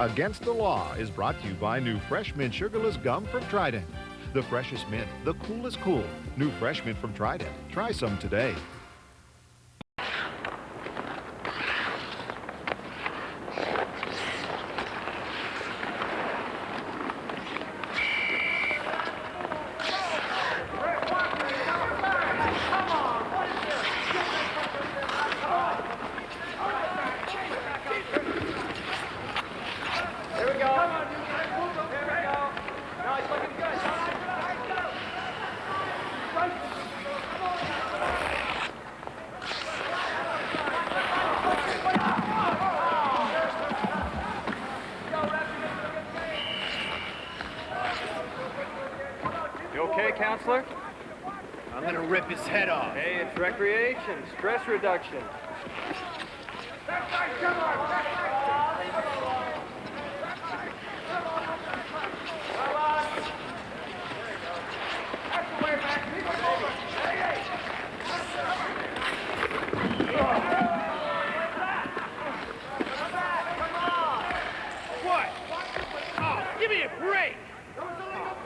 Against the Law is brought to you by new Fresh Mint Sugarless Gum from Trident. The freshest mint, the coolest cool. New Fresh Mint from Trident. Try some today. Counselor? I'm gonna rip his head off. Hey, it's recreation, stress reduction. What? Oh, give me a break!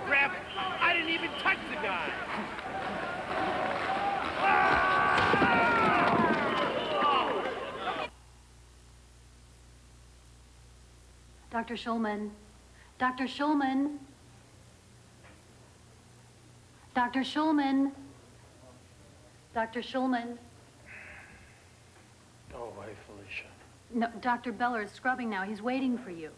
Ref, I didn't even touch the guy. Dr. Schulman. Dr. Schulman. Dr. Schulman. Dr. Schulman. Go away, Felicia. No, Dr. Beller is scrubbing now. He's waiting for you.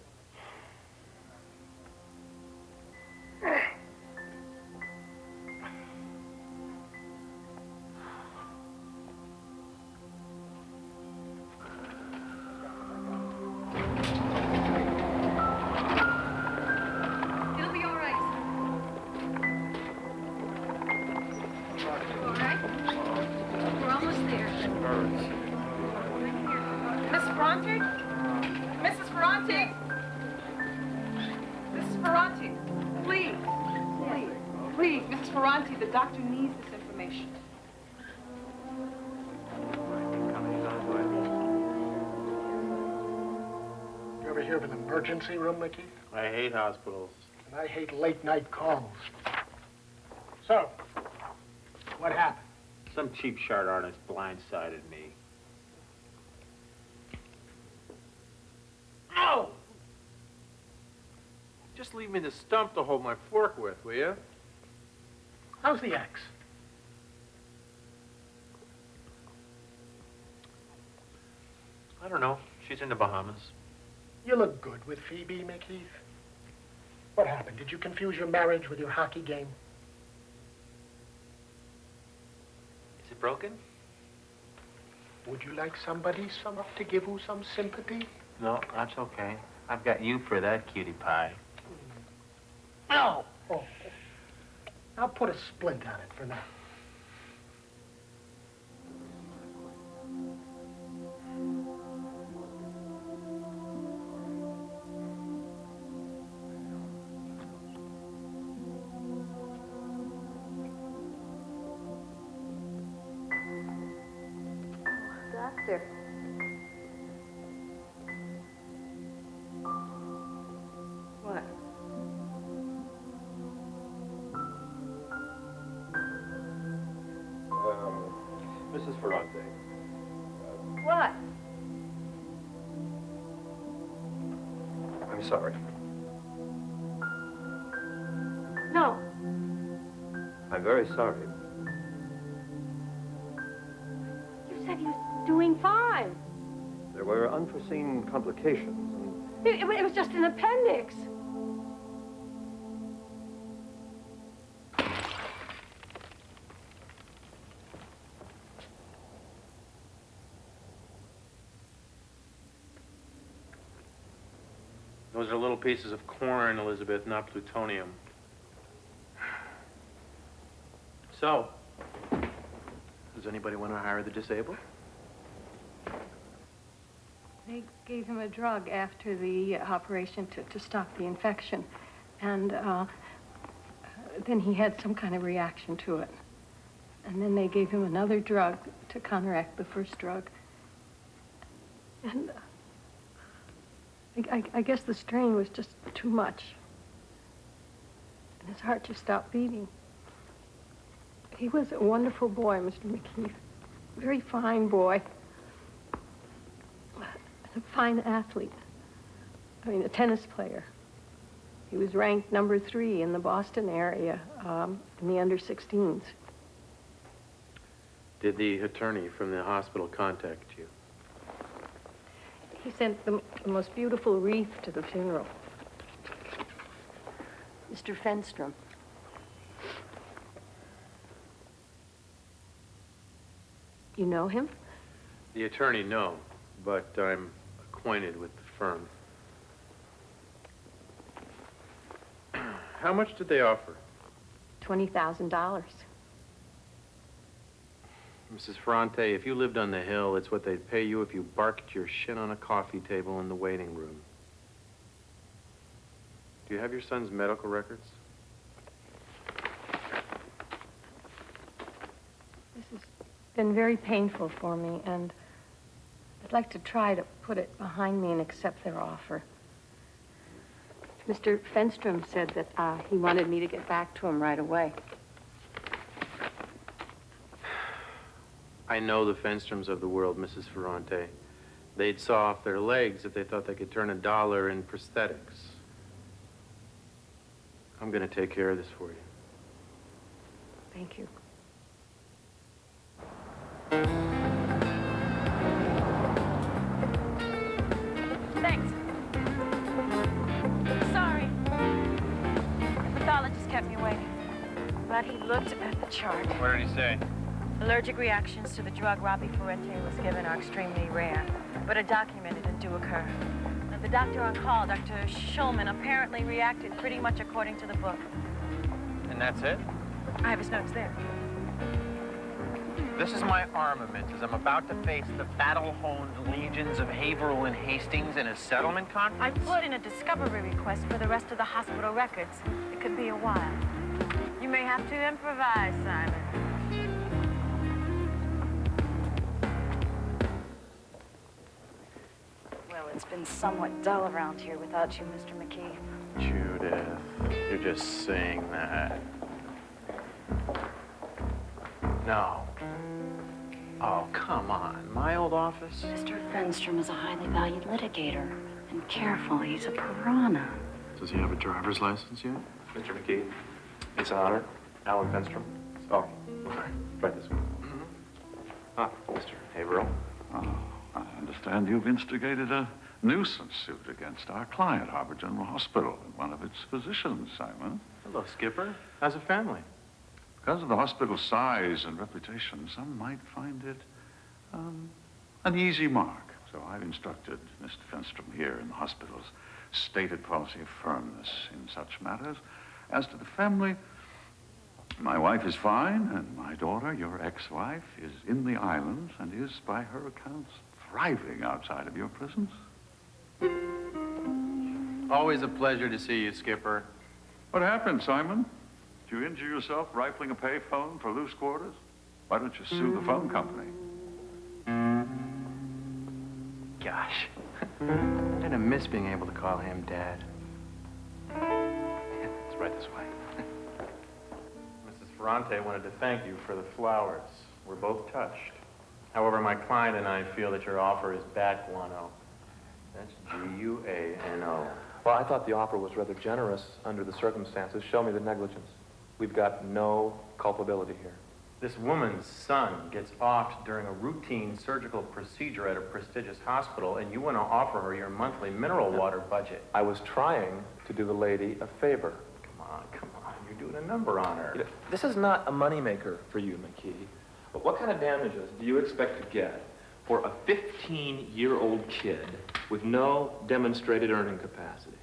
The doctor needs this information. You ever hear of an emergency room, MacHeath? I hate hospitals. And I hate late-night calls. So, what happened? Some cheap shard artist blindsided me. Ow! Just leave me the stump to hold my fork with, will you? How's the ex? I don't know. She's in the Bahamas. You look good with Phoebe, MacHeath. What happened? Did you confuse your marriage with your hockey game? Is it broken? Would you like somebody to give you some sympathy? No, that's okay. I've got you for that, cutie pie. No! Oh. I'll put a splint on it for now. Doctor. What? Mrs. Ferrante. What? I'm sorry. No. I'm very sorry. You said he was doing fine. There were unforeseen complications. It was just an appendix. Those are little pieces of corn, Elizabeth, not plutonium. So, does anybody want to hire the disabled? They gave him a drug after the operation to stop the infection. And then he had some kind of reaction to it. And then they gave him another drug to counteract the first drug. And I guess the strain was just too much. And his heart just stopped beating. He was a wonderful boy, Mr. MacHeath. Very fine boy. A fine athlete. I mean, a tennis player. He was ranked number 3 in the Boston area in the under-16s. Did the attorney from the hospital contact you? He sent the most beautiful wreath to the funeral. Mr. Fenstrom. You know him? The attorney, no, but I'm acquainted with the firm. How much did they offer? $20,000. Mrs. Ferrante, if you lived on the hill, it's what they'd pay you if you barked your shin on a coffee table in the waiting room. Do you have your son's medical records? This has been very painful for me, and I'd like to try to put it behind me and accept their offer. Mr. Fenstrom said that he wanted me to get back to him right away. I know the Fenstroms of the world, Mrs. Ferrante. They'd saw off their legs if they thought they could turn $1 in prosthetics. I'm going to take care of this for you. Thank you. Thanks. Sorry. The pathologist kept me waiting. But he looked at the chart. What did he say? Allergic reactions to the drug Robbie Ferrante was given are extremely rare, but are documented and do occur. Now, the doctor on call, Dr. Schulman, apparently reacted pretty much according to the book. And that's it? I have his notes there. This is my armament as I'm about to face the battle-honed legions of Haverhill and Hastings in a settlement conference. I put in a discovery request for the rest of the hospital records. It could be a while. You may have to improvise, Simon. Well, it's been somewhat dull around here without you, Mr. MacHeath. Judith, you're just saying that. No. Oh, come on. My old office? Mr. Fenstrom is a highly valued litigator. And careful, he's a piranha. Does he have a driver's license yet? Mr. MacHeath, it's an honor. Alan Fenstrom. Oh, right this way. Ah, Mr. Haverhill. Oh, I understand you've instigated a nuisance suit against our client, Harvard General Hospital, and one of its physicians, Simon. Hello, Skipper. How's the family? Because of the hospital's size and reputation, some might find it an easy mark. So I've instructed Mr. Fenstrom here in the hospital's stated policy of firmness in such matters. As to the family, my wife is fine, and my daughter, your ex-wife, is in the islands and is, by her accounts, thriving outside of your presence. Always a pleasure to see you, Skipper. What happened, Simon? Did you injure yourself rifling a payphone for loose quarters? Why don't you sue the phone company? Gosh. I'm gonna miss being able to call him Dad. It's right this way. Mrs. Ferrante wanted to thank you for the flowers. We're both touched. However, my client and I feel that your offer is bad guano. That's G-U-A-N-O. Well, I thought the offer was rather generous under the circumstances. Show me the negligence. We've got no culpability here. This woman's son gets offed during a routine surgical procedure at a prestigious hospital, and you want to offer her your monthly mineral water budget. I was trying to do the lady a favor. Come on, you're doing a number on her. You know, this is not a moneymaker for you, MacHeath. But what kind of damages do you expect to get for a 15-year-old kid with no demonstrated earning capacity?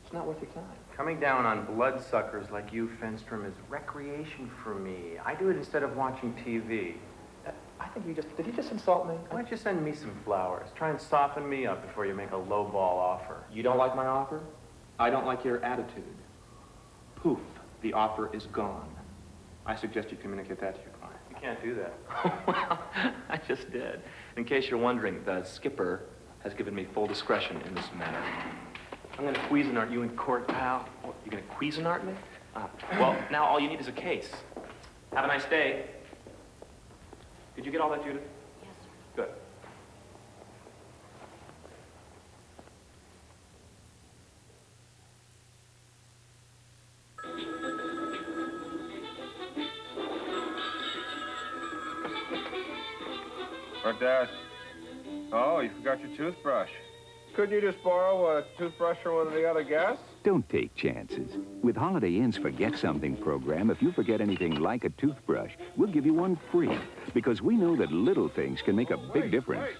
It's not worth your time. Coming down on bloodsuckers like you, Fenstrom, is recreation for me. I do it instead of watching TV. I think did you just insult me? Why don't you send me some flowers? Try and soften me up before you make a lowball offer. You don't like my offer? I don't like your attitude. Poof, the offer is gone. I suggest you communicate that to your client. You can't do that. Well, I just did. In case you're wondering, the skipper has given me full discretion in this matter. I'm gonna Cuisinart you in court, pal. Oh, you're gonna Cuisinart me? Well, now all you need is a case. Have a nice day. Did you get all that, Judith? Yes, sir. Good. Or Dad. Oh, you forgot your toothbrush. Couldn't you just borrow a toothbrush from one of the other guests? Don't take chances. With Holiday Inn's Forget Something program, if you forget anything like a toothbrush, we'll give you one free. Because we know that little things can make a big difference.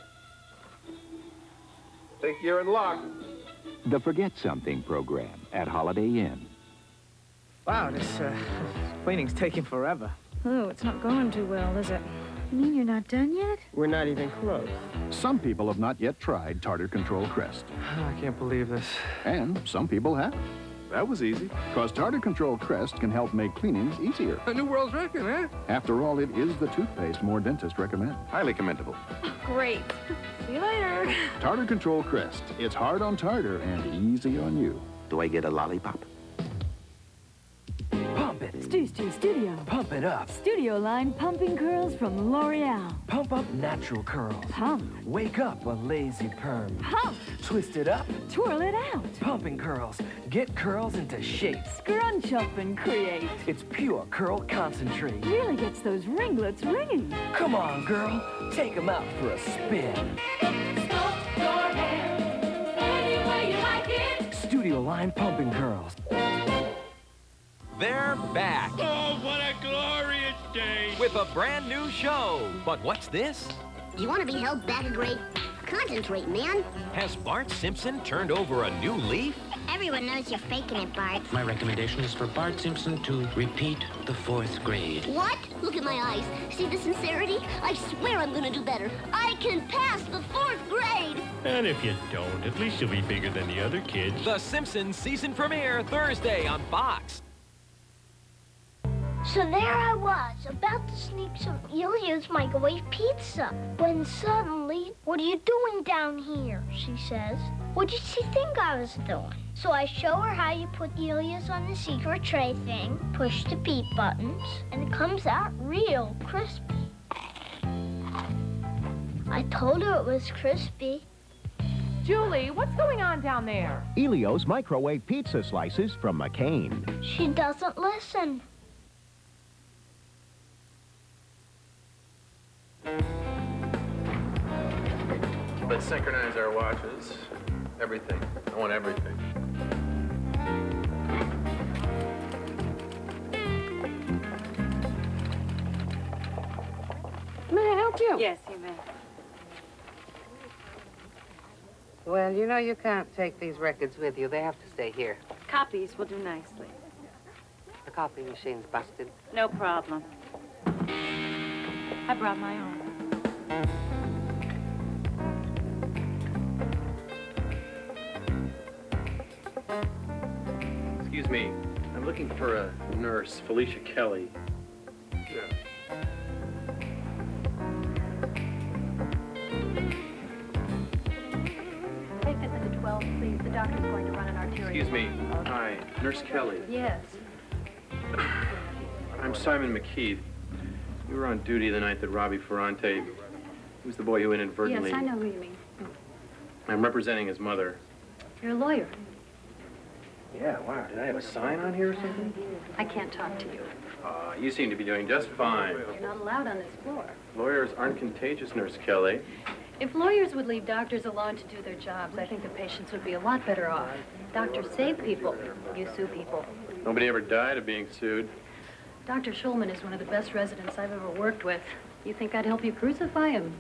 Think you're in luck. The Forget Something program at Holiday Inn. Wow, this cleaning's taking forever. Oh, it's not going too well, is it? You mean you're not done yet? We're not even close. Some people have not yet tried Tartar Control Crest. I can't believe this. And some people have. That was easy, because Tartar Control Crest can help make cleanings easier. A new world's record, eh? After all, it is the toothpaste more dentists recommend. Highly commendable. Great. See you later. Tartar Control Crest. It's hard on tartar and easy on you. Do I get a lollipop? Pump it. Studio. Pump it up. Studio line pumping curls from L'Oreal. Pump up natural curls. Pump. Wake up a lazy perm. Pump. Twist it up. Twirl it out. Pumping curls. Get curls into shape. Scrunch up and create. It's pure curl concentrate. Really gets those ringlets ringing. Come on, girl. Take them out for a spin. Sculpt your hair any way you like it. Studio line pumping curls. They're back. Oh, what a glorious day. With a brand new show. But what's this? You want to be held back a grade? Concentrate, man. Has Bart Simpson turned over a new leaf? Everyone knows you're faking it, Bart. My recommendation is for Bart Simpson to repeat the 4th grade. What? Look at my eyes. See the sincerity? I swear I'm going to do better. I can pass the 4th grade. And if you don't, at least you'll be bigger than the other kids. The Simpsons season premiere Thursday on Fox. So there I was, about to sneak some Ilya's microwave pizza, when suddenly, "What are you doing down here?" she says. What did she think I was doing? So I show her how you put Ilya's on the secret tray thing, push the beep buttons, and it comes out real crispy. I told her it was crispy. Julie, what's going on down there? Elio's microwave pizza slices from McCain. She doesn't listen. Let's synchronize our watches. Everything. I want everything. May I help you? Yes, you may. Well, you know you can't take these records with you. They have to stay here. Copies will do nicely. The copy machine's busted. No problem. I brought my own. Excuse me. I'm looking for a nurse, Felicia Kelly. Yeah. Take this into 12, please. The doctor's going to run an arterial. Excuse me. Hi, Nurse Kelly. Yes. I'm Simon MacHeath. You were on duty the night that Robbie Ferrante, he was the boy who inadvertently... Yes, I know who you mean. I'm representing his mother. You're a lawyer. Yeah, wow. Did I have a sign on here or something? I can't talk to you. You seem to be doing just fine. You're not allowed on this floor. Lawyers aren't contagious, Nurse Kelly. If lawyers would leave doctors alone to do their jobs, I think the patients would be a lot better off. Doctors save people. You sue people. Nobody ever died of being sued. Dr. Schulman is one of the best residents I've ever worked with. You think I'd help you crucify him?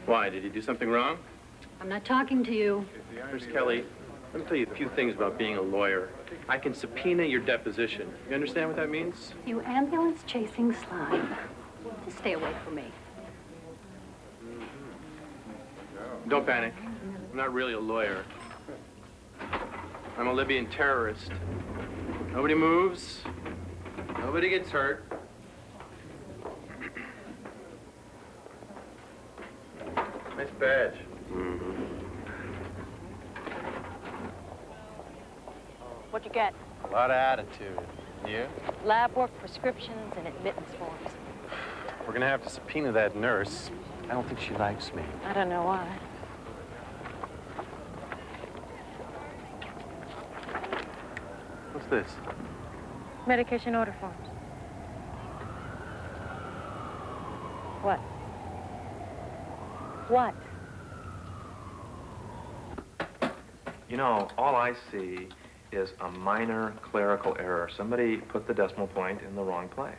Why? Did he do something wrong? I'm not talking to you. Nurse Kelly, let me tell you a few things about being a lawyer. I can subpoena your deposition. You understand what that means? You ambulance-chasing slime. Just stay away from me. Don't panic. I'm not really a lawyer. I'm a Libyan terrorist. Nobody moves. Nobody gets hurt. Nice badge. What'd you get? A lot of attitude. You? Lab work, prescriptions, and admittance forms. We're gonna have to subpoena that nurse. I don't think she likes me. I don't know why. What's this? Medication order forms. What? What? You know, all I see is a minor clerical error. Somebody put the decimal point in the wrong place.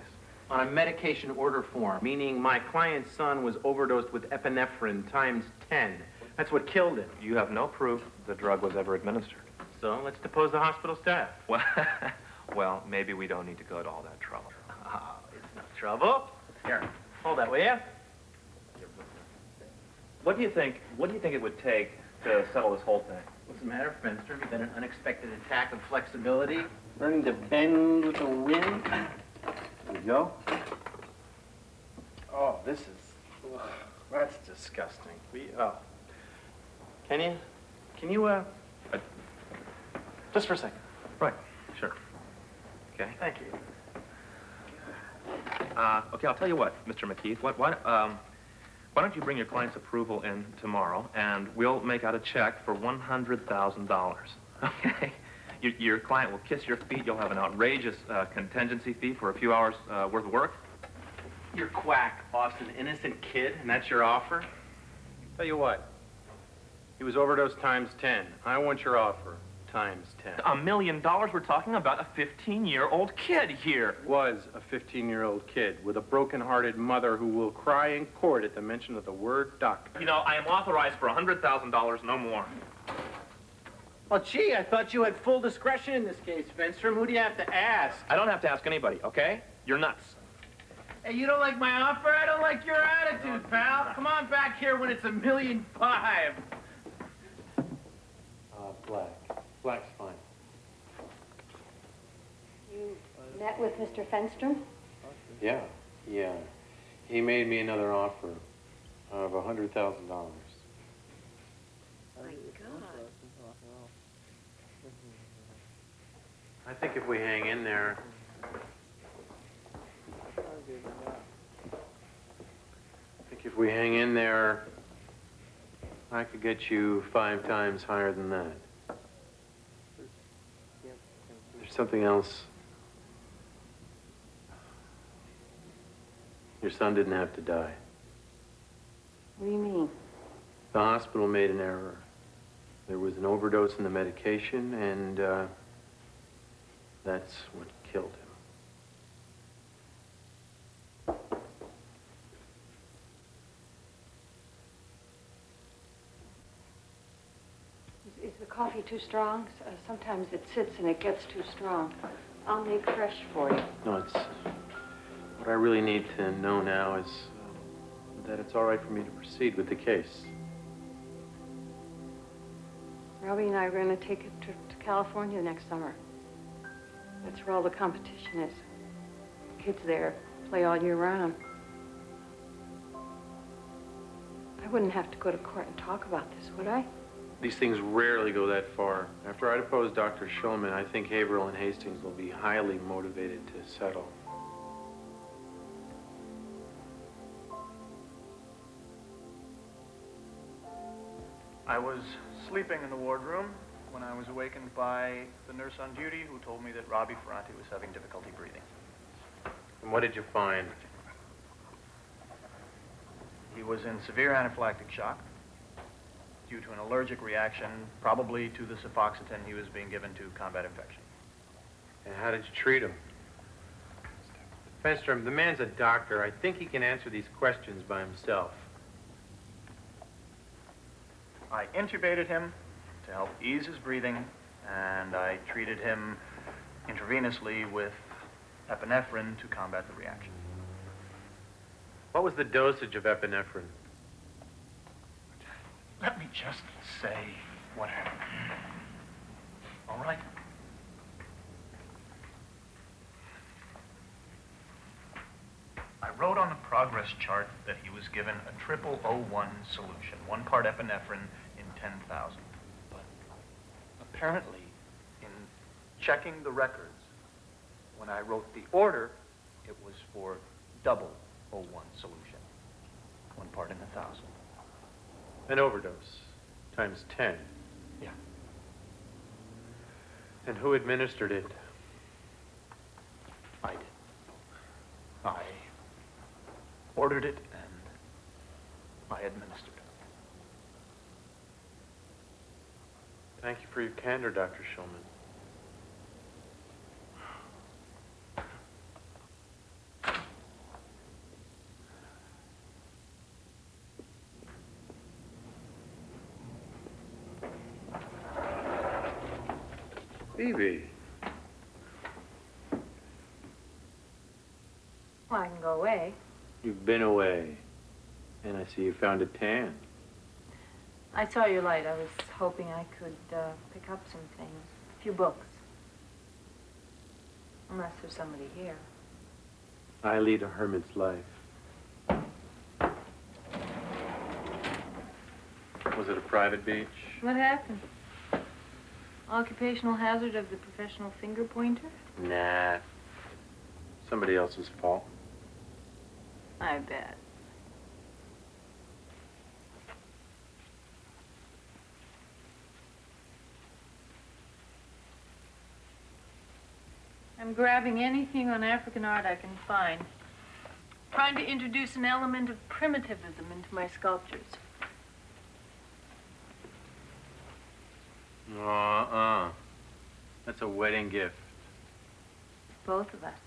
On a medication order form, meaning my client's son was overdosed with epinephrine times 10. That's what killed him. You have no proof the drug was ever administered. So let's depose the hospital staff. Well, well, maybe we don't need to go to all that trouble. Oh, it's no trouble. Here, hold that, will you? What do you think it would take to settle this whole thing? What's the matter, Fenster? You've been an unexpected attack of flexibility? Learning to bend with the wind? There you go. Oh, this is... ugh, that's disgusting. Can you, just for a second. Right, sure. Okay. Thank you. Okay, I'll tell you what, Mr. MacHeath. Why don't you bring your client's approval in tomorrow, and we'll make out a check for $100,000. Okay? Your client will kiss your feet. You'll have an outrageous contingency fee for a few hours worth of work. You're quack, Austin. Innocent kid, and that's your offer? Tell you what. He was overdosed times 10. I want your offer times 10. $1 million? We're talking about a 15-year-old kid here. Was a 15-year-old kid with a broken-hearted mother who will cry in court at the mention of the word doctor. You know, I am authorized for $100,000, no more. Well, gee, I thought you had full discretion in this case, Fenstrom. Who do you have to ask? I don't have to ask anybody, okay? You're nuts. Hey, you don't like my offer? I don't like your attitude, pal. Come on back here when it's $1.5 million. Black's fine. You met with Mr. Fenstrom? Yeah. He made me another offer of $100,000. My God. I think if we hang in there... I could get you 5 times higher than that. There's something else. Your son didn't have to die. What do you mean? The hospital made an error. There was an overdose in the medication, and that's what killed him. Is the coffee too strong? Sometimes it sits and it gets too strong. I'll make fresh for you. No, it's... What I really need to know now is that it's all right for me to proceed with the case. Robbie and I are going to take a trip to California next summer. That's where all the competition is. Kids there play all year round. I wouldn't have to go to court and talk about this, would I? These things rarely go that far. After I depose Dr. Shulman, I think Haverhill and Hastings will be highly motivated to settle. I was sleeping in the wardroom when I was awakened by the nurse on duty who told me that Robbie Ferrante was having difficulty breathing. And what did you find? He was in severe anaphylactic shock due to an allergic reaction, probably to the cefoxitin he was being given to combat infection. And how did you treat him? Fenstrom, the man's a doctor. I think he can answer these questions by himself. I intubated him to help ease his breathing, and I treated him intravenously with epinephrine to combat the reaction. What was the dosage of epinephrine? Let me just say what happened. All right? I wrote on the progress chart that he was given a 0001 solution, 1 part epinephrine in 10,000. But apparently, in checking the records. When I wrote the order, it was for double O1 solution. 1 part in 1,000. An overdose, times 10. Yeah. And who administered it? I did. I ordered it and I administered it. Thank you for your candor, Dr. Shulman. Phoebe. Well, I can go away. You've been away, and I see you found a tan. I saw your light. I was hoping I could pick up some things. A few books. Unless there's somebody here. I lead a hermit's life. Was it a private beach? What happened? Occupational hazard of the professional finger pointer? Nah. Somebody else's fault. I bet. I'm grabbing anything on African art I can find. Trying to introduce an element of primitivism into my sculptures. That's a wedding gift. Both of us.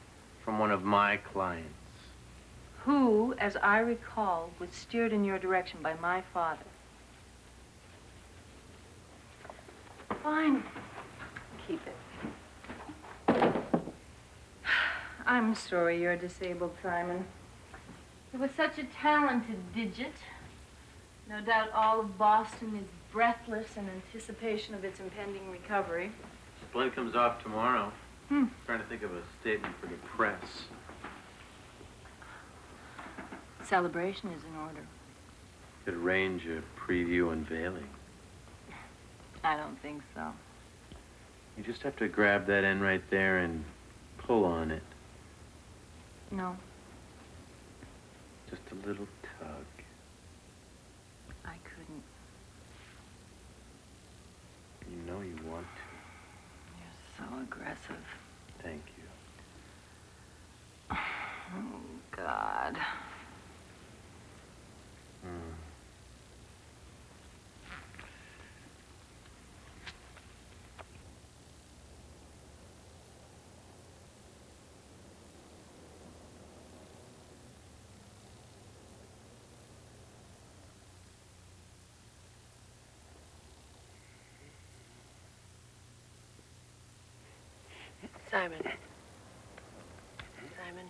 From one of my clients. Who, as I recall, was steered in your direction by my father. Fine. Keep it. I'm sorry you're disabled, Simon. It was such a talented digit. No doubt all of Boston is breathless in anticipation of its impending recovery. Splint comes off tomorrow. Trying to think of a statement for the press. Celebration is in order. Could arrange a preview unveiling. I don't think so. You just have to grab that end right there and pull on it. No. Just a little tug. I couldn't. You know you want to. You're so aggressive. Thank you. Oh, God. Simon. Simon.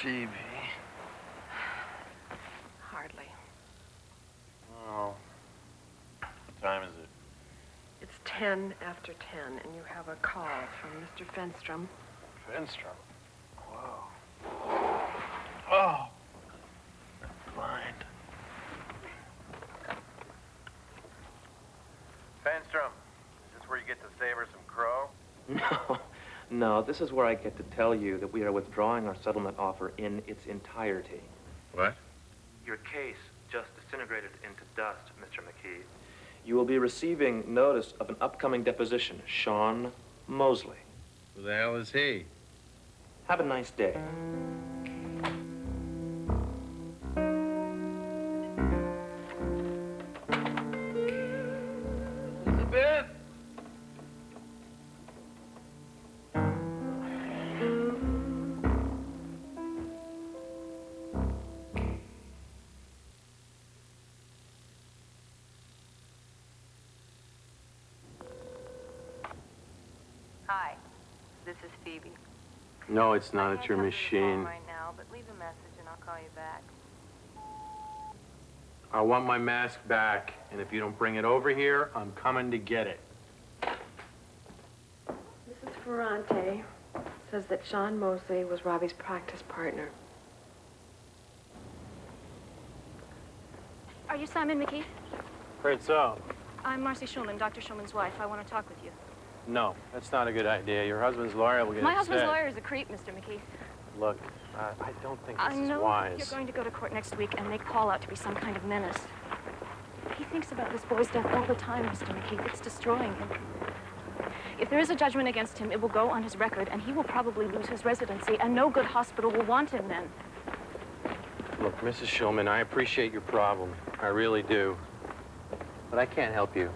Phoebe. Hardly. Oh. What time is it? It's 10 after 10, and you have a call from Mr. Fenstrom. Fenstrom? Whoa. Oh. Blind. Fenstrom, is this where you get to savor some crow? No, this is where I get to tell you that we are withdrawing our settlement offer in its entirety. What? Your case just disintegrated into dust, Mr. MacHeath. You will be receiving notice of an upcoming deposition, Sean Mosley. Who the hell is he? Have a nice day. Elizabeth? Hi, this is Phoebe. No, it's not. It's your I can't machine. come to the phone right now, but leave a message and I'll call you back. I want my mask back, and if you don't bring it over here, I'm coming to get it. Mrs. Ferrante says that Sean Mosley was Robbie's practice partner. Are you Simon MacHeath? Heard so. I'm Marcy Schulman, Dr. Schulman's wife. I want to talk with you. No, that's not a good idea. Your husband's lawyer will get My upset. husband's lawyer is a creep, Mr. MacHeath. Look, I don't think I this is know wise. you're going to go to court next week and make Paul out to be some kind of menace. He thinks about this boy's death all the time, Mr. MacHeath. It's destroying him. If there is a judgment against him, it will go on his record, and he will probably lose his residency, and no good hospital will want him then. Look, Mrs. Shulman, I appreciate your problem. I really do. But I can't help you.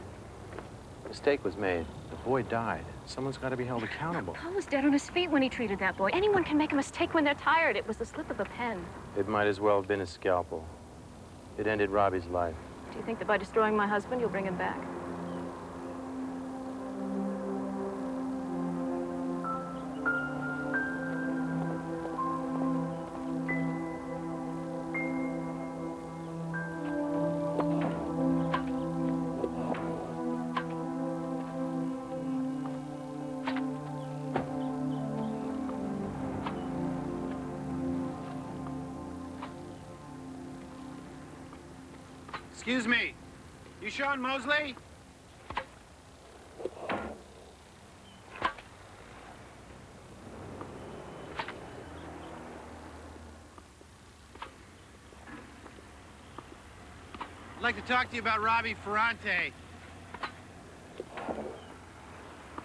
A mistake was made. The boy died. Someone's got to be held accountable. Paul was dead on his feet when he treated that boy. Anyone can make a mistake when they're tired. It was the slip of a pen. It might as well have been a scalpel. It ended Robbie's life. Do you think that by destroying my husband, you'll bring him back? Excuse me. You Sean Mosley? I'd like to talk to you about Robbie Ferrante.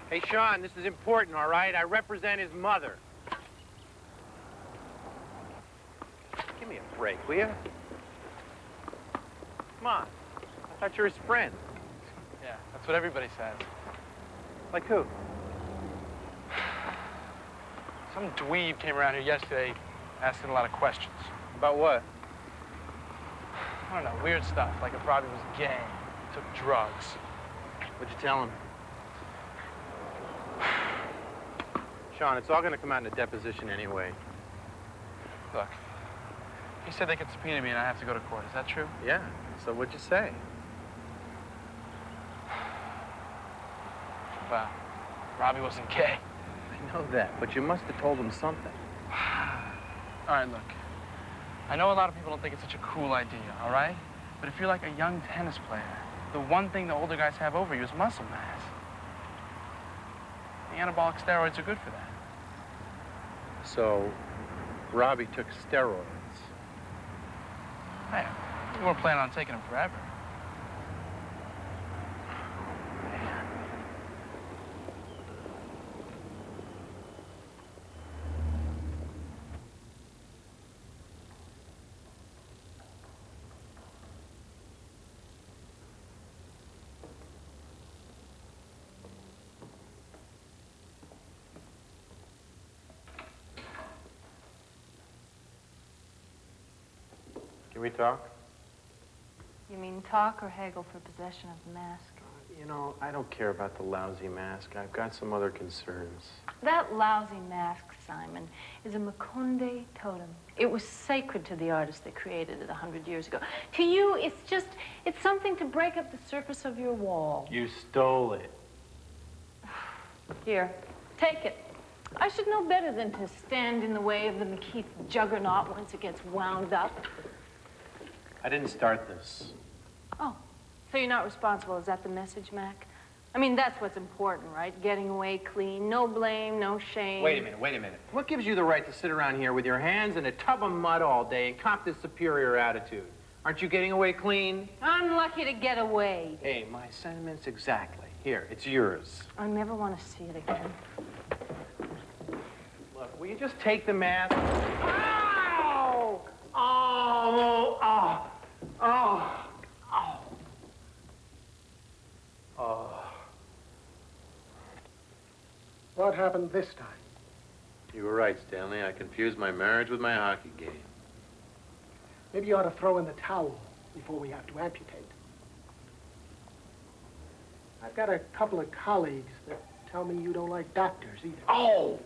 Hey, Sean, this is important, all right? I represent his mother. Give me a break, will you? Come on. I thought you were his friend. Yeah, that's what everybody says. Like who? Some dweeb came around here yesterday asking a lot of questions. About what? I don't know, weird stuff, like if Robbie was gay, took drugs. What'd you tell him? Sean, it's all going to come out in a deposition anyway. Look, he said they could subpoena me and I have to go to court. Is that true? Yeah. So what'd you say? Well, Robbie wasn't gay. I know that, but you must have told him something. All right, look. I know a lot of people don't think it's such a cool idea, all right? But if you're like a young tennis player, the one thing the older guys have over you is muscle mass. The anabolic steroids are good for that. So, Robbie took steroids. Hey, we weren't planning on taking them forever. Can we talk? You mean talk or haggle for possession of the mask? You know, I don't care about the lousy mask. I've got some other concerns. That lousy mask, Simon, is a Makonde totem. It was sacred to the artist that created it 100 years ago. To you, it's something to break up the surface of your wall. You stole it. Here, take it. I should know better than to stand in the way of the MacHeath juggernaut once it gets wound up. I didn't start this. Oh, so you're not responsible. Is that the message, Mac? I mean, that's what's important, right? Getting away clean, no blame, no shame. Wait a minute. What gives you the right to sit around here with your hands in a tub of mud all day and cop this superior attitude? Aren't you getting away clean? I'm lucky to get away. Hey, my sentiments exactly. Here, it's yours. I never want to see it again. Look, will you just take the mask? Ow! Oh! Oh! Oh! Oh! Oh. What happened this time? You were right, Stanley. I confused my marriage with my hockey game. Maybe you ought to throw in the towel before we have to amputate. I've got a couple of colleagues that tell me you don't like doctors either. Oh!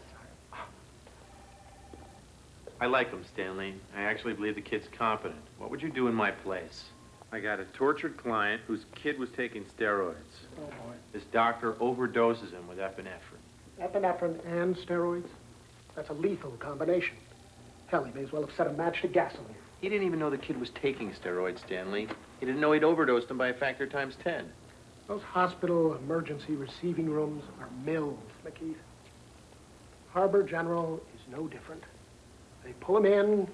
I like him, Stanley. I actually believe the kid's competent. What would you do in my place? I got a tortured client whose kid was taking steroids. Oh, boy. This doctor overdoses him with epinephrine. Epinephrine and steroids? That's a lethal combination. Hell, he may as well have set a match to gasoline. He didn't even know the kid was taking steroids, Stanley. He didn't know he'd overdosed him by a factor times 10. Those hospital emergency receiving rooms are mills, MacHeath. Harbor General is no different. They pull them in,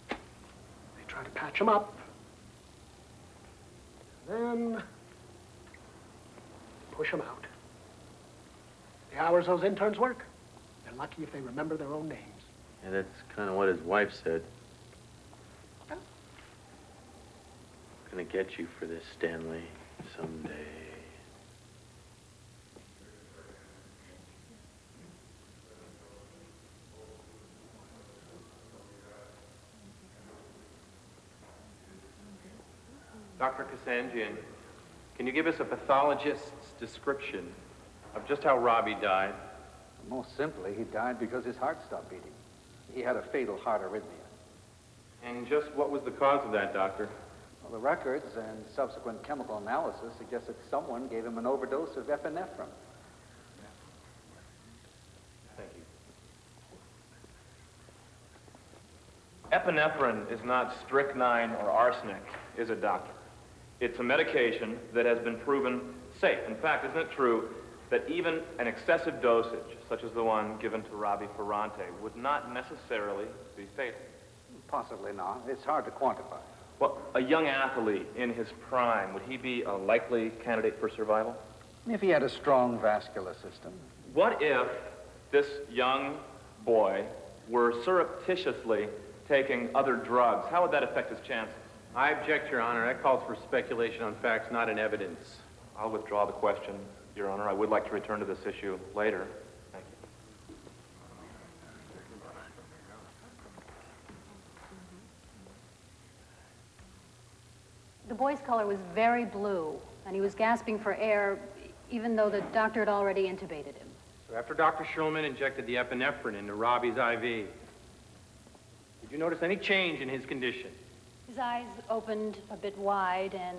they try to patch them up, then push them out. The hours those interns work, they're lucky if they remember their own names. Yeah, that's kind of what his wife said. I'm gonna get you for this, Stanley, someday. Dr. Kassanjian, can you give us a pathologist's description of just how Robbie died? Most simply, he died because his heart stopped beating. He had a fatal heart arrhythmia. And just what was the cause of that, Doctor? Well, the records and subsequent chemical analysis suggest that someone gave him an overdose of epinephrine. Thank you. Epinephrine is not strychnine or arsenic, is it, Doctor? It's a medication that has been proven safe. In fact, isn't it true that even an excessive dosage, such as the one given to Robbie Ferrante, would not necessarily be fatal? Possibly not. It's hard to quantify. Well, a young athlete in his prime, would he be a likely candidate for survival? If he had a strong vascular system. What if this young boy were surreptitiously taking other drugs? How would that affect his chances? I object, Your Honor. That calls for speculation on facts, not in evidence. I'll withdraw the question, Your Honor. I would like to return to this issue later. Thank you. The boy's color was very blue, and he was gasping for air, even though the doctor had already intubated him. So after Dr. Schulman injected the epinephrine into Robbie's IV, did you notice any change in his condition? His eyes opened a bit wide, and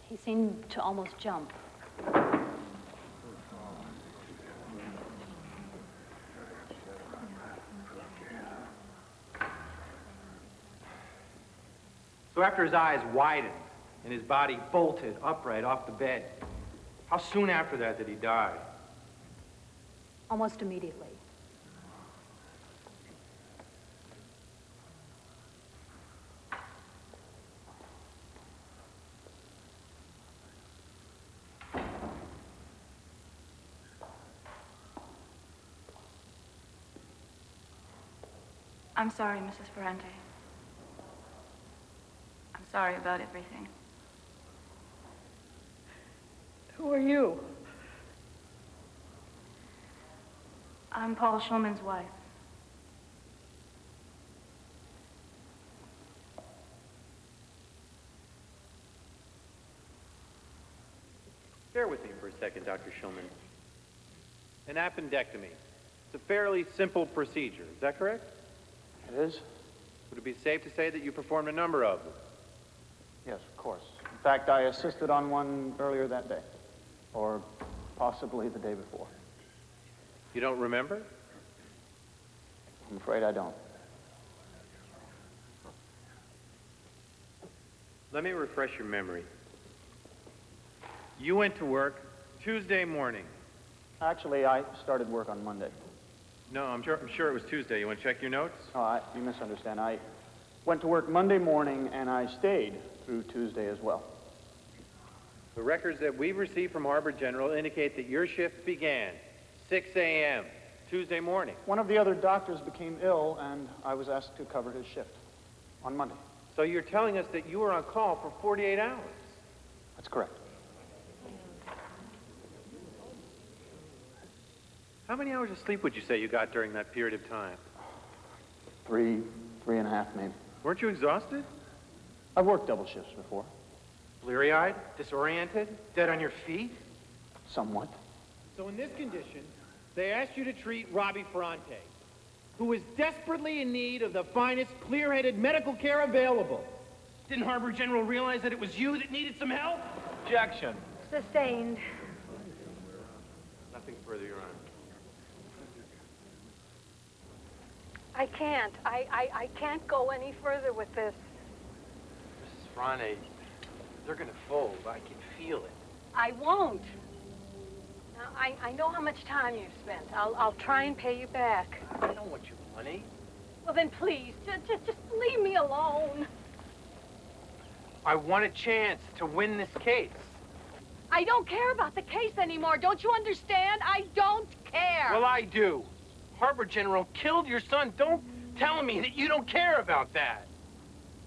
he seemed to almost jump. So after his eyes widened and his body bolted upright off the bed, how soon after that did he die? Almost immediately. I'm sorry, Mrs. Ferrante. I'm sorry about everything. Who are you? I'm Paul Schulman's wife. Bear with me for a second, Dr. Schulman. An appendectomy. It's a fairly simple procedure. Is that correct? It is? Would it be safe to say that you performed a number of them? Yes, of course. In fact, I assisted on one earlier that day. Or possibly the day before. You don't remember? I'm afraid I don't. Let me refresh your memory. You went to work Tuesday morning. Actually, I started work on Monday. No, I'm sure it was Tuesday. You want to check your notes? Oh, you misunderstand. I went to work Monday morning, and I stayed through Tuesday as well. The records that we've received from Harbor General indicate that your shift began 6 a.m. Tuesday morning. One of the other doctors became ill, and I was asked to cover his shift on Monday. So you're telling us that you were on call for 48 hours? That's correct. How many hours of sleep would you say you got during that period of time? 3 and a half, maybe. Weren't you exhausted? I've worked double shifts before. Bleary-eyed? Disoriented? Dead on your feet? Somewhat. So in this condition, they asked you to treat Robbie Ferrante, who is desperately in need of the finest, clear-headed medical care available. Didn't Harbor General realize that it was you that needed some help? Objection. Sustained. Nothing further, Your Honor. I can't. I can't go any further with this. Mrs. Ferrante, they're going to fold. I can feel it. I won't. Now, I know how much time you've spent. I'll try and pay you back. I don't want your money. Well, then please, just leave me alone. I want a chance to win this case. I don't care about the case anymore. Don't you understand? I don't care. Well, I do. Harbor General killed your son. Don't tell me that you don't care about that.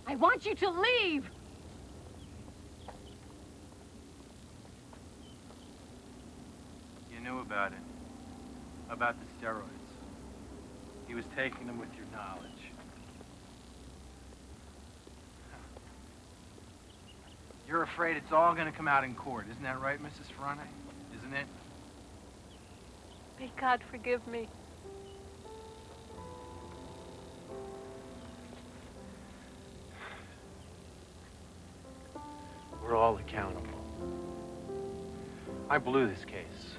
I want you to leave. You knew about it. About the steroids. He was taking them with your knowledge. You're afraid it's all going to come out in court. Isn't that right, Mrs. Ferrante? Isn't it? May God forgive me. We're all accountable. I blew this case.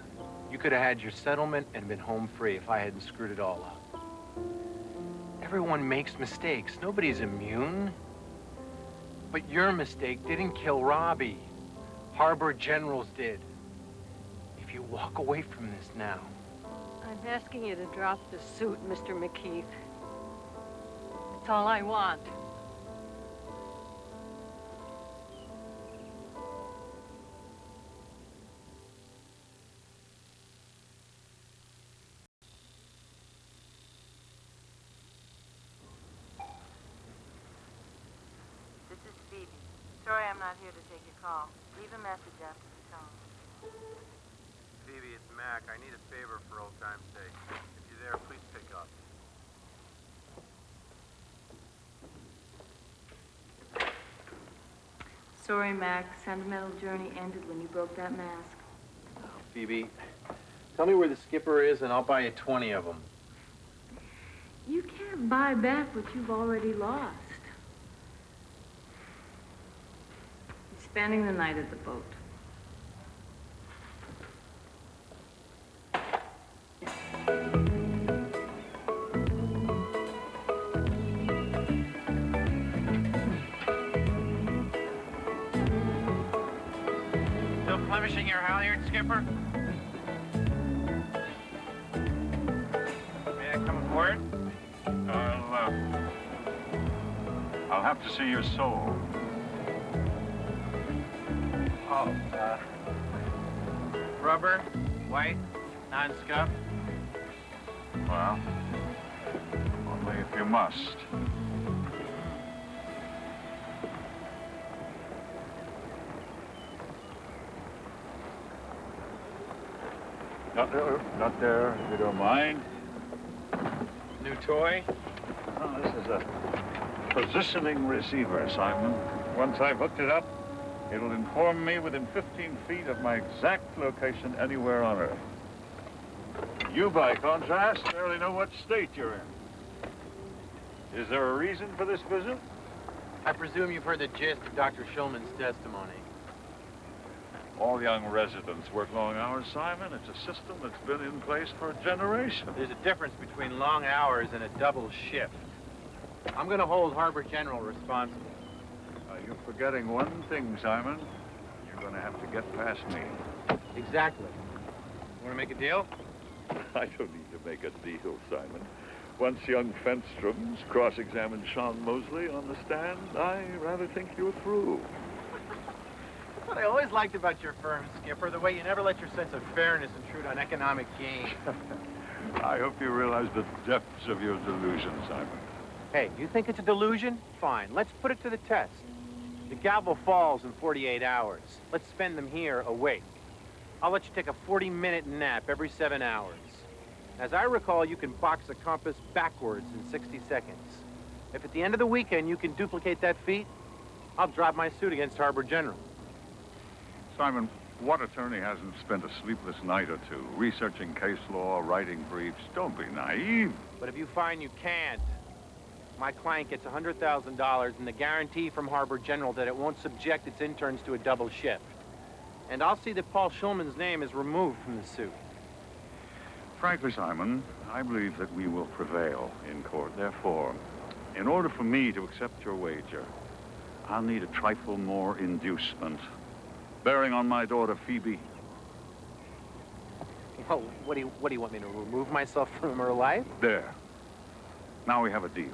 You could have had your settlement and been home free if I hadn't screwed it all up. Everyone makes mistakes. Nobody's immune. But your mistake didn't kill Robbie. Harbor General's did. If you walk away from this now... I'm asking you to drop the suit, Mr. MacHeath. That's all I want. This is Phoebe. Sorry I'm not here to take your call. Leave a message after the tone. Phoebe, it's Mac. I need a favor for old time's sake. If you're there, please pick up. Sorry, Mac. Sentimental journey ended when you broke that mask. Oh, Phoebe, tell me where the skipper is and I'll buy you 20 of them. You can't buy back what you've already lost. He's spending the night at the boat. Still plemishing your halyard, Skipper? May I come aboard? I'll have to see your soul. Oh, rubber, white, non-scuff. Well, only if you must. Not there, if you don't mind. New toy? Oh, this is a positioning receiver, Simon. Once I've hooked it up, it'll inform me within 15 feet of my exact location anywhere on Earth. You, by contrast, barely know what state you're in. Is there a reason for this visit? I presume you've heard the gist of Dr. Shulman's testimony. All young residents work long hours, Simon. It's a system that's been in place for generations. There's a difference between long hours and a double shift. I'm going to hold Harbor General responsible. You're forgetting one thing, Simon. You're going to have to get past me. Exactly. Want to make a deal? I don't need to make a deal, Simon. Once young Fenstrom's cross-examined Sean Mosley on the stand, I rather think you're through. That's what I always liked about your firm, Skipper, the way you never let your sense of fairness intrude on economic gain. I hope you realize the depths of your delusion, Simon. Hey, you think it's a delusion? Fine, let's put it to the test. The gavel falls in 48 hours. Let's spend them here awake. I'll let you take a 40-minute nap every 7 hours. As I recall, you can box a compass backwards in 60 seconds. If at the end of the weekend you can duplicate that feat, I'll drop my suit against Harbor General. Simon, what attorney hasn't spent a sleepless night or two researching case law, writing briefs? Don't be naive. But if you find you can't, my client gets $100,000 and the guarantee from Harbor General that it won't subject its interns to a double shift. And I'll see that Paul Shulman's name is removed from the suit. Frankly, Simon, I believe that we will prevail in court. Therefore, in order for me to accept your wager, I'll need a trifle more inducement. bearing on my daughter, Phoebe. Well, what do you want me to remove myself from her life? There. Now we have a deal.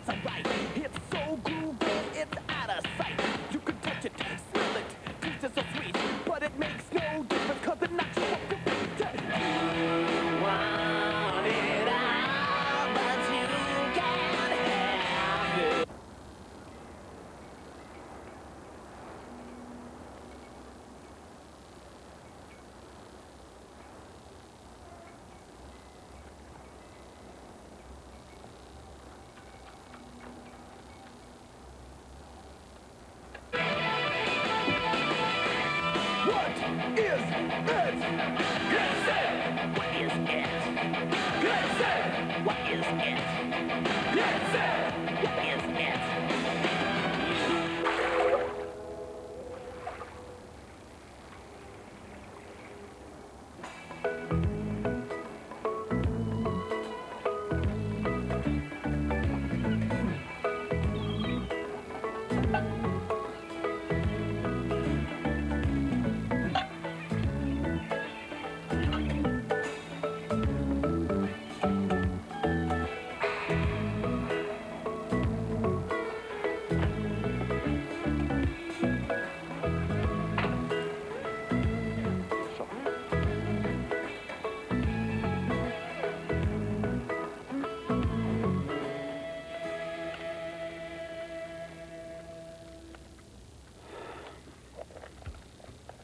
It's alright, it's so groovy, it's out of sight. You can touch it, smell it, taste it so sweet, but it makes no difference 'cause it knocks you off your feet. You want it all, but you can't have it.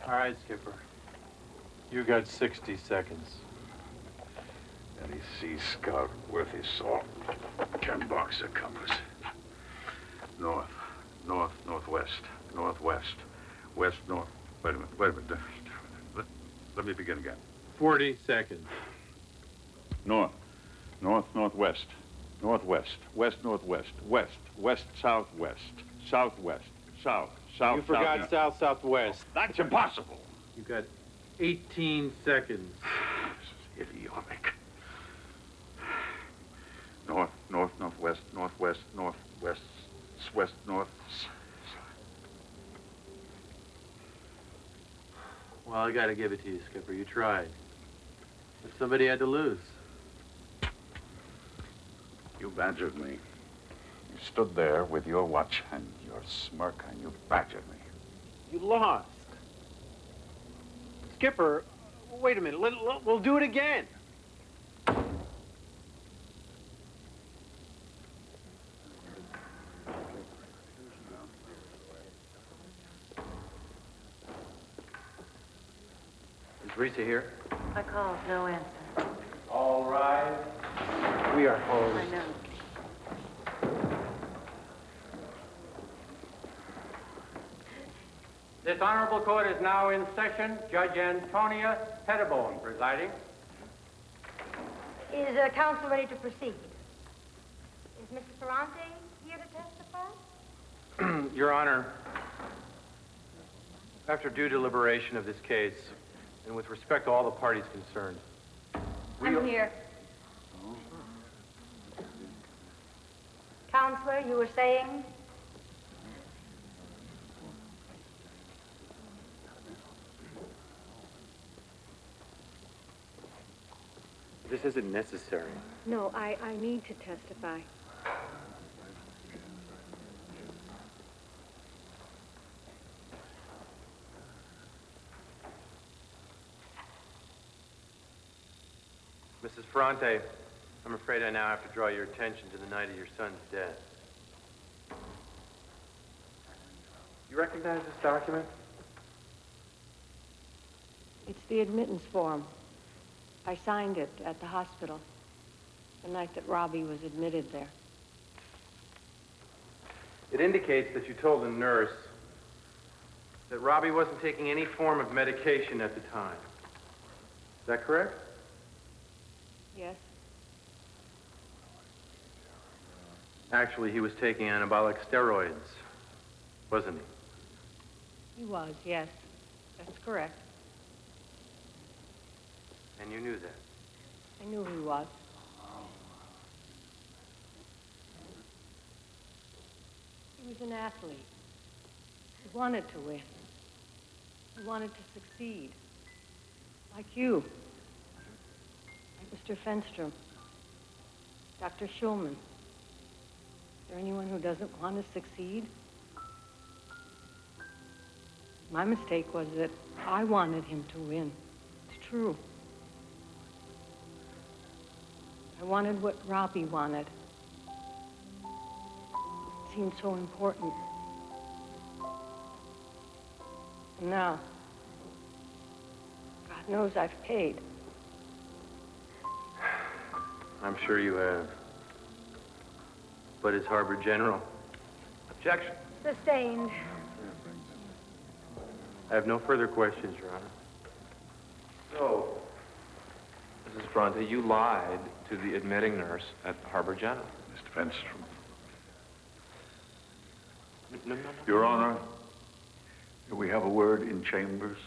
All right, Skipper. You got 60 seconds. Any sea scout worth his salt. 10 box of compass. North, north, northwest, northwest, west, north. Wait a minute. Let me begin again. 40 seconds. North, north, northwest, northwest, west, northwest, west, west, southwest, southwest, south, south, You forgot south, south, southwest. That's impossible. You got 18 seconds. This is idiotic. North, north, northwest, northwest, northwest, west, north. Well, I gotta give it to you, Skipper. You tried. But somebody had to lose. You badgered me. You stood there with your watch and your smirk, and you badgered me. You lost. Skipper, wait a minute. We'll do it again. Is Risa here? I called, no answer. All right. We are closed. I know. This honorable court is now in session. Judge Antonia Pettibone presiding. Is counsel ready to proceed? Is Mrs. Ferrante here to testify? Your Honor, after due deliberation of this case, and with respect to all the parties concerned, I'm here. Counselor, you were saying? this isn't necessary. No, I need to testify. Mrs. Ferrante, I'm afraid I now have to draw your attention to the night of your son's death. You recognize this document? It's the admittance form. I signed it at the hospital the night that Robbie was admitted there. It indicates that you told the nurse that Robbie wasn't taking any form of medication at the time. Is that correct? Yes. Actually, he was taking anabolic steroids, wasn't he? He was, yes. That's correct. And you knew that? I knew he was. He was an athlete. He wanted to win. He wanted to succeed. Like you. Like Mr. Fenstrom. Dr. Schulman. Is there anyone who doesn't want to succeed? My mistake was that I wanted him to win. It's true. I wanted what Robbie wanted. It seemed so important. And now, God knows I've paid. I'm sure you have. But as Harbor General, objection. Sustained. I have no further questions, Your Honor. So, Mrs. Ferrante, you lied to the admitting nurse at Harbor General. Mr. Fenstrom. No. Your Honor, do we have a word in chambers?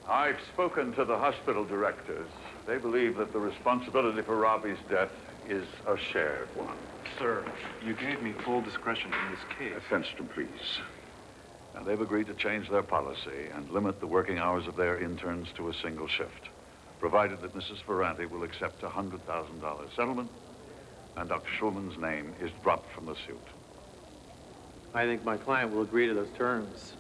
I've spoken to the hospital directors. They believe that the responsibility for Robbie's death is a shared one. Sir, you gave me full discretion in this case. Fenstrom, please. Now, they've agreed to change their policy and limit the working hours of their interns to a single shift, provided that Mrs. Ferrante will accept a $100,000 settlement and Dr. Schulman's name is dropped from the suit. I think my client will agree to those terms.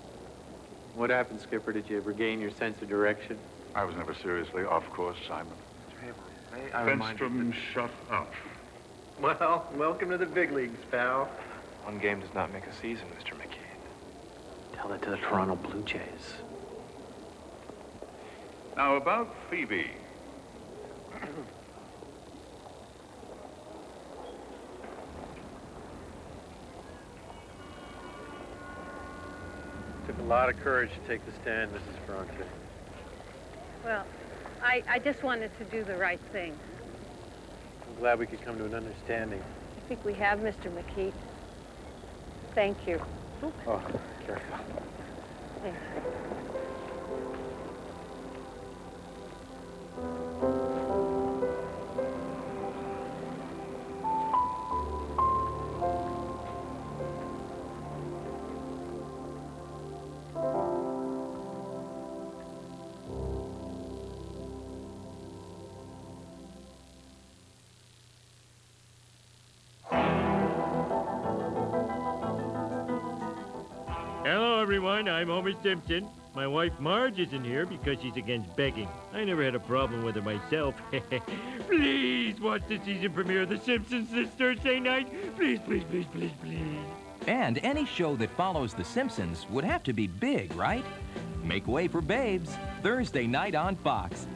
What happened, Skipper? Did you ever gain your sense of direction? I was never seriously off course, Simon. Fenstrom, shut up. Well, welcome to the big leagues, pal. One game does not make a season, Mr. MacHeath. Tell that to the Toronto Blue Jays. Now, about Phoebe. Took a lot of courage to take the stand, Mrs. Ferrante. Well, I just wanted to do the right thing. I'm glad we could come to an understanding. I think we have, Mr. MacHeath. Thank you. Oh, careful. Thank you. Hello, everyone. I'm Homer Simpson. My wife Marge isn't here because she's against begging. I never had a problem with her myself. Please watch the season premiere of The Simpsons this Thursday night. Please, please, please, please, please. And any show that follows The Simpsons would have to be big, right? Make way for Babes, Thursday night on Fox.